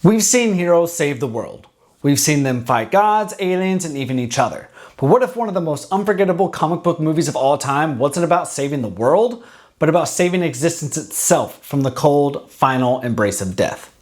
We've seen heroes save the world. We've seen them fight gods, aliens, and even each other. But what if one of the most unforgettable comic book movies of all time wasn't about saving the world, but about saving existence itself from the cold, final embrace of death?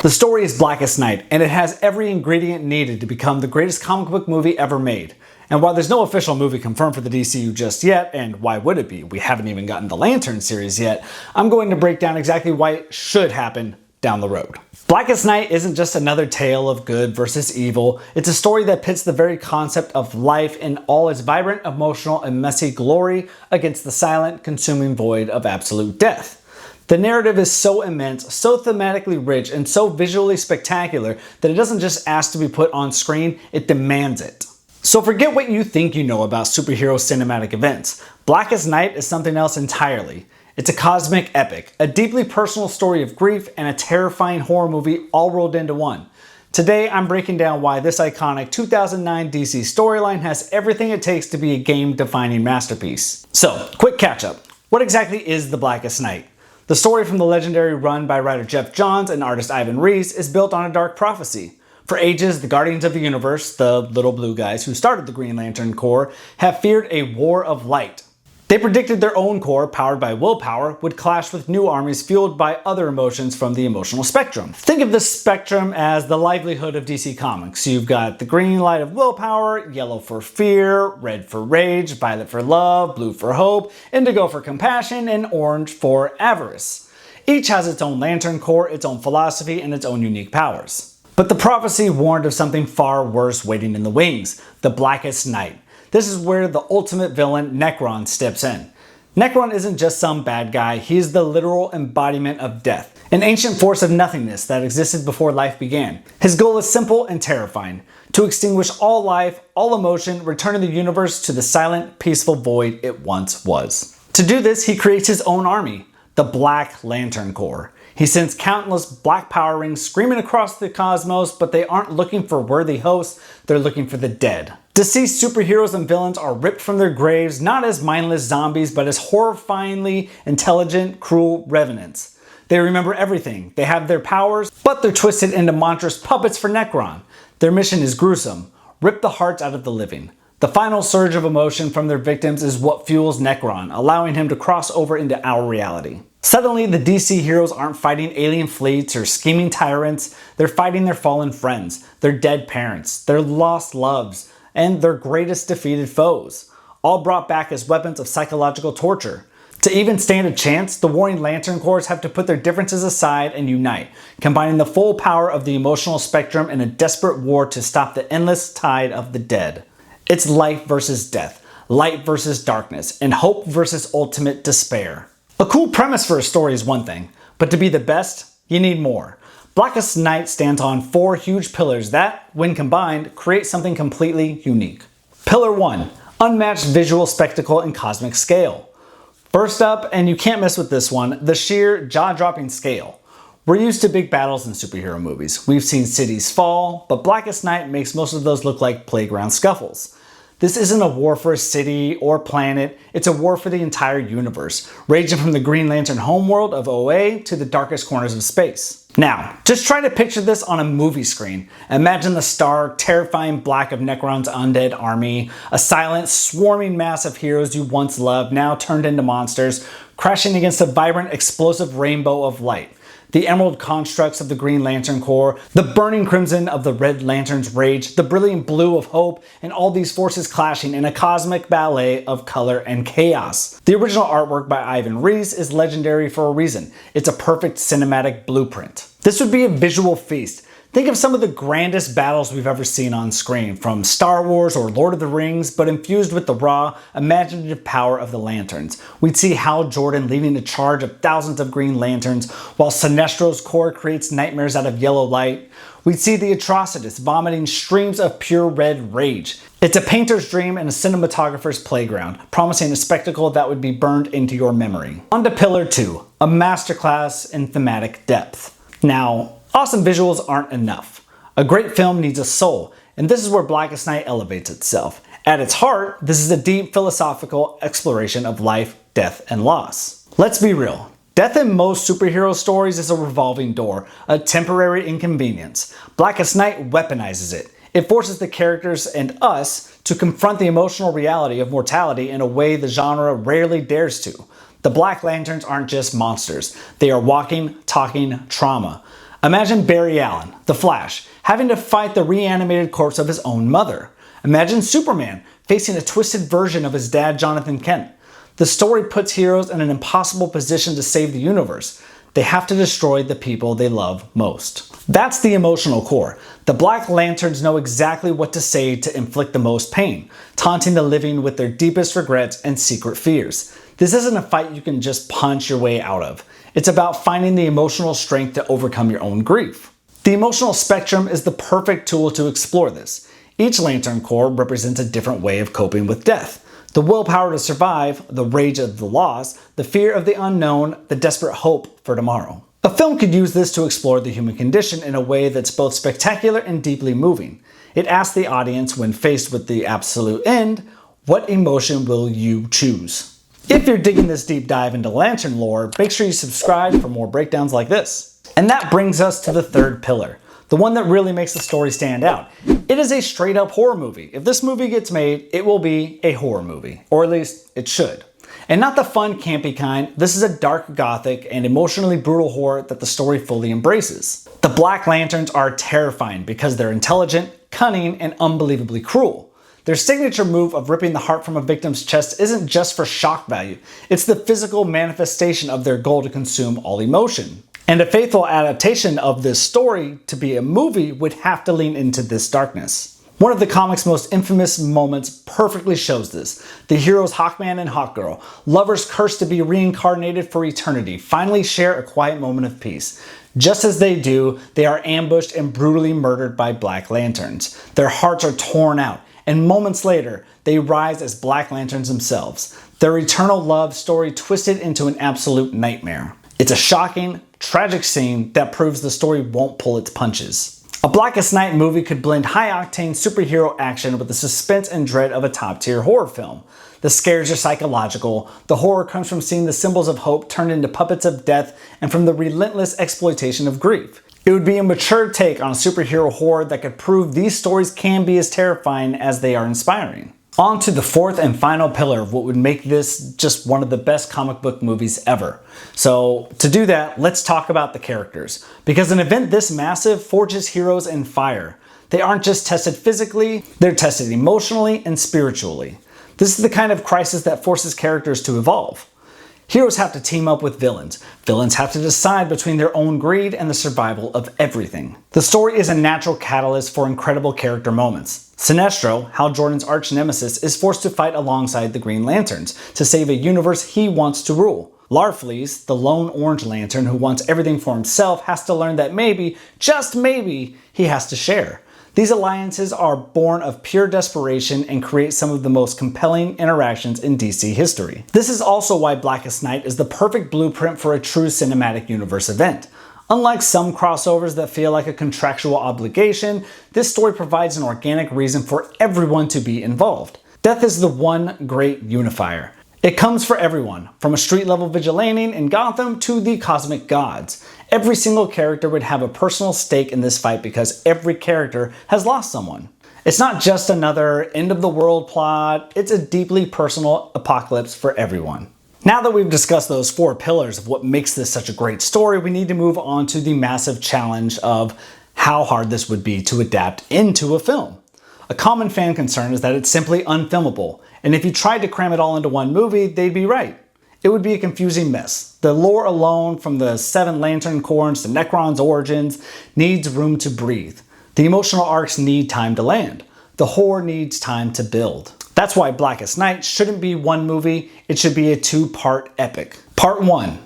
The story is Blackest Night, and it has every ingredient needed to become the greatest comic book movie ever made. And while there's no official movie confirmed for the DCU just yet, and why would it be? We haven't even gotten the Lantern series yet. I'm going to break down exactly why it should happen down the road. Blackest Night isn't just another tale of good versus evil. It's a story that pits the very concept of life in all its vibrant, emotional, and messy glory against the silent, consuming void of absolute death. The narrative is so immense, so thematically rich, and so visually spectacular that it doesn't just ask to be put on screen, it demands it. So forget what you think you know about superhero cinematic events. Blackest Night is something else entirely. It's a cosmic epic, a deeply personal story of grief, and a terrifying horror movie all rolled into one. Today, I'm breaking down why this iconic 2009 DC storyline has everything it takes to be a game-defining masterpiece. So, quick catch-up. What exactly is The Blackest Night? The story from the legendary run by writer Geoff Johns and artist Ivan Reis is built on a dark prophecy. For ages, the Guardians of the Universe, the little blue guys who started the Green Lantern Corps, have feared a war of light. They predicted their own corps, powered by willpower, would clash with new armies fueled by other emotions from the emotional spectrum. Think of this spectrum as the livelihood of DC Comics. You've got the green light of willpower, yellow for fear, red for rage, violet for love, blue for hope, indigo for compassion, and orange for avarice. Each has its own Lantern Corps, its own philosophy, and its own unique powers. But the prophecy warned of something far worse waiting in the wings, the Blackest Night. This is where the ultimate villain, Nekron, steps in. Nekron isn't just some bad guy, he's the literal embodiment of death, an ancient force of nothingness that existed before life began. His goal is simple and terrifying: to extinguish all life, all emotion, returning the universe to the silent, peaceful void it once was. To do this, he creates his own army, the Black Lantern Corps. He sends countless black power rings screaming across the cosmos, but they aren't looking for worthy hosts, they're looking for the dead. Deceased superheroes and villains are ripped from their graves, not as mindless zombies, but as horrifyingly intelligent, cruel revenants. They remember everything, they have their powers, but they're twisted into monstrous puppets for Nekron. Their mission is gruesome: rip the hearts out of the living. The final surge of emotion from their victims is what fuels Nekron, allowing him to cross over into our reality. Suddenly, the DC heroes aren't fighting alien fleets or scheming tyrants, they're fighting their fallen friends, their dead parents, their lost loves, and their greatest defeated foes, all brought back as weapons of psychological torture. To even stand a chance, the warring Lantern Corps have to put their differences aside and unite, combining the full power of the emotional spectrum in a desperate war to stop the endless tide of the dead. It's life versus death, light versus darkness, and hope versus ultimate despair. A cool premise for a story is one thing, but to be the best, you need more. Blackest Night stands on 4 huge pillars that, when combined, create something completely unique. Pillar 1, unmatched visual spectacle and cosmic scale. First up, and you can't mess with this one, the sheer jaw-dropping scale. We're used to big battles in superhero movies. We've seen cities fall, but Blackest Night makes most of those look like playground scuffles. This isn't a war for a city or planet, it's a war for the entire universe, ranging from the Green Lantern homeworld of OA to the darkest corners of space. Now, just try to picture this on a movie screen. Imagine the stark, terrifying black of Nekron's undead army, a silent, swarming mass of heroes you once loved, now turned into monsters, crashing against a vibrant, explosive rainbow of light. The emerald constructs of the Green Lantern Corps, the burning crimson of the Red Lantern's rage, the brilliant blue of hope, and all these forces clashing in a cosmic ballet of color and chaos. The original artwork by Ivan Reis is legendary for a reason. It's a perfect cinematic blueprint. This would be a visual feast. Think of some of the grandest battles we've ever seen on screen, from Star Wars or Lord of the Rings, but infused with the raw, imaginative power of the Lanterns. We'd see Hal Jordan leading a charge of thousands of Green Lanterns, while Sinestro's Corps creates nightmares out of yellow light. We'd see the Atrocitus vomiting streams of pure red rage. It's a painter's dream and a cinematographer's playground, promising a spectacle that would be burned into your memory. On to Pillar 2, a masterclass in thematic depth. Now, awesome visuals aren't enough. A great film needs a soul, and this is where Blackest Night elevates itself. At its heart, this is a deep philosophical exploration of life, death and loss. Let's be real. Death in most superhero stories is a revolving door, a temporary inconvenience. Blackest Night weaponizes it. It forces the characters and us to confront the emotional reality of mortality in a way the genre rarely dares to. The Black Lanterns aren't just monsters. They are walking, talking trauma. Imagine Barry Allen, the Flash, having to fight the reanimated corpse of his own mother. Imagine Superman facing a twisted version of his dad, Jonathan Kent. The story puts heroes in an impossible position to save the universe. They have to destroy the people they love most. That's the emotional core. The Black Lanterns know exactly what to say to inflict the most pain, taunting the living with their deepest regrets and secret fears. This isn't a fight you can just punch your way out of. It's about finding the emotional strength to overcome your own grief. The emotional spectrum is the perfect tool to explore this. Each Lantern Corps represents a different way of coping with death. The willpower to survive, the rage of the loss, the fear of the unknown, the desperate hope for tomorrow. A film could use this to explore the human condition in a way that's both spectacular and deeply moving. It asks the audience, when faced with the absolute end, what emotion will you choose? If you're digging this deep dive into Lantern lore, make sure you subscribe for more breakdowns like this. And that brings us to the third pillar, the one that really makes the story stand out. It is a straight up horror movie. If this movie gets made, it will be a horror movie, or at least it should. And not the fun, campy kind. This is a dark, gothic, and emotionally brutal horror that the story fully embraces. The Black Lanterns are terrifying because they're intelligent, cunning, and unbelievably cruel. Their signature move of ripping the heart from a victim's chest isn't just for shock value. It's the physical manifestation of their goal to consume all emotion. And a faithful adaptation of this story to be a movie would have to lean into this darkness. One of the comic's most infamous moments perfectly shows this. The heroes Hawkman and Hawkgirl, lovers cursed to be reincarnated for eternity, finally share a quiet moment of peace. Just as they do, they are ambushed and brutally murdered by Black Lanterns. Their hearts are torn out, and moments later, they rise as Black Lanterns themselves. Their eternal love story twisted into an absolute nightmare. It's a shocking, tragic scene that proves the story won't pull its punches. A Blackest Night movie could blend high-octane superhero action with the suspense and dread of a top-tier horror film. The scares are psychological, the horror comes from seeing the symbols of hope turned into puppets of death, and from the relentless exploitation of grief. It would be a mature take on a superhero horror that could prove these stories can be as terrifying as they are inspiring. On to the fourth and final pillar of what would make this just one of the best comic book movies ever. So to do that, let's talk about the characters. Because an event this massive forges heroes in fire. They aren't just tested physically, they're tested emotionally and spiritually. This is the kind of crisis that forces characters to evolve. Heroes have to team up with villains. Villains have to decide between their own greed and the survival of everything. The story is a natural catalyst for incredible character moments. Sinestro, Hal Jordan's arch-nemesis, is forced to fight alongside the Green Lanterns to save a universe he wants to rule. Larfleeze, the lone Orange Lantern who wants everything for himself, has to learn that maybe, just maybe, he has to share. These alliances are born of pure desperation and create some of the most compelling interactions in DC history. This is also why Blackest Night is the perfect blueprint for a true cinematic universe event. Unlike some crossovers that feel like a contractual obligation, this story provides an organic reason for everyone to be involved. Death is the one great unifier. It comes for everyone, from a street-level vigilante in Gotham to the cosmic gods. Every single character would have a personal stake in this fight because every character has lost someone. It's not just another end-of-the-world plot, it's a deeply personal apocalypse for everyone. Now that we've discussed those four pillars of what makes this such a great story, we need to move on to the massive challenge of how hard this would be to adapt into a film. A common fan concern is that it's simply unfilmable, and if you tried to cram it all into one movie, they'd be right. It would be a confusing mess. The lore alone, from the 7 Lantern Corps to Necron's origins, needs room to breathe. The emotional arcs need time to land. The horror needs time to build. That's why Blackest Night shouldn't be one movie, it should be a 2-part epic. Part 1,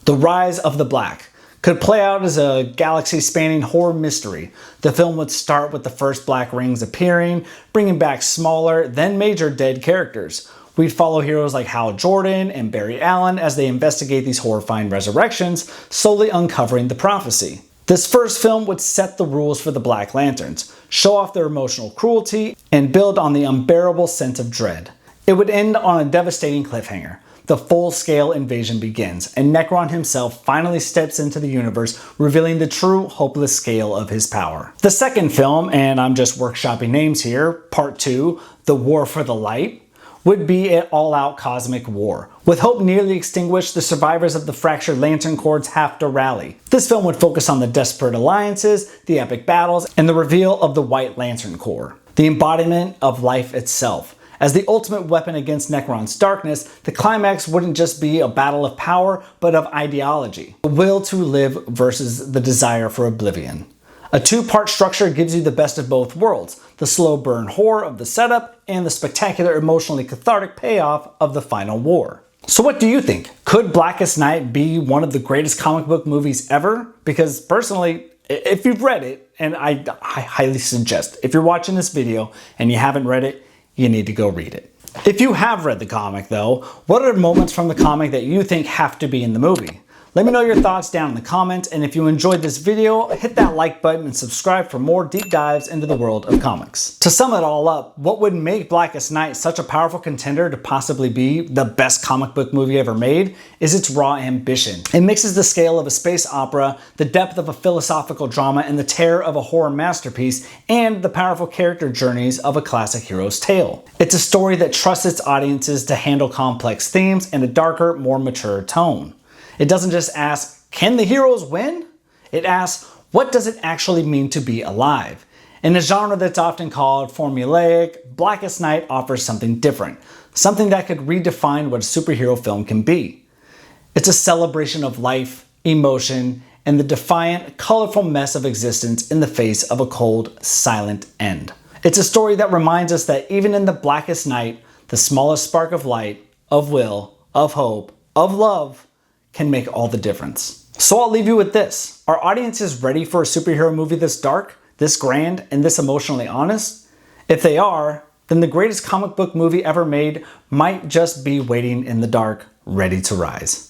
The Rise of the Black, could play out as a galaxy-spanning horror mystery. The film would start with the first Black Rings appearing, bringing back smaller, then major dead characters. We'd follow heroes like Hal Jordan and Barry Allen as they investigate these horrifying resurrections, slowly uncovering the prophecy. This first film would set the rules for the Black Lanterns, show off their emotional cruelty, and build on the unbearable sense of dread. It would end on a devastating cliffhanger. the full-scale invasion begins, and Necron himself finally steps into the universe, revealing the true, hopeless scale of his power. The second film, and I'm just workshopping names here, Part 2, The War for the Light, would be an all-out cosmic war. With hope nearly extinguished, the survivors of the fractured Lantern Corps have to rally. This film would focus on the desperate alliances, the epic battles, and the reveal of the White Lantern Corps, the embodiment of life itself. As the ultimate weapon against Necron's darkness, the climax wouldn't just be a battle of power, but of ideology. The will to live versus the desire for oblivion. A two-part structure gives you the best of both worlds, the slow burn horror of the setup and the spectacular emotionally cathartic payoff of the final war. So what do you think? Could Blackest Night be one of the greatest comic book movies ever? Because personally, if you've read it, and I highly suggest, if you're watching this video and you haven't read it, you need to go read it. If you have read the comic though, what are moments from the comic that you think have to be in the movie? Let me know your thoughts down in the comments, and if you enjoyed this video, hit that like button and subscribe for more deep dives into the world of comics. To sum it all up, what would make Blackest Night such a powerful contender to possibly be the best comic book movie ever made is its raw ambition. It mixes the scale of a space opera, the depth of a philosophical drama, and the terror of a horror masterpiece, and the powerful character journeys of a classic hero's tale. It's a story that trusts its audiences to handle complex themes in a darker, more mature tone. It doesn't just ask, can the heroes win? It asks, what does it actually mean to be alive? In a genre that's often called formulaic, Blackest Night offers something different, something that could redefine what a superhero film can be. It's a celebration of life, emotion, and the defiant, colorful mess of existence in the face of a cold, silent end. It's a story that reminds us that even in the blackest night, the smallest spark of light, of will, of hope, of love, can make all the difference. So I'll leave you with this. Are audiences ready for a superhero movie this dark, this grand, and this emotionally honest? If they are, then the greatest comic book movie ever made might just be waiting in the dark, ready to rise.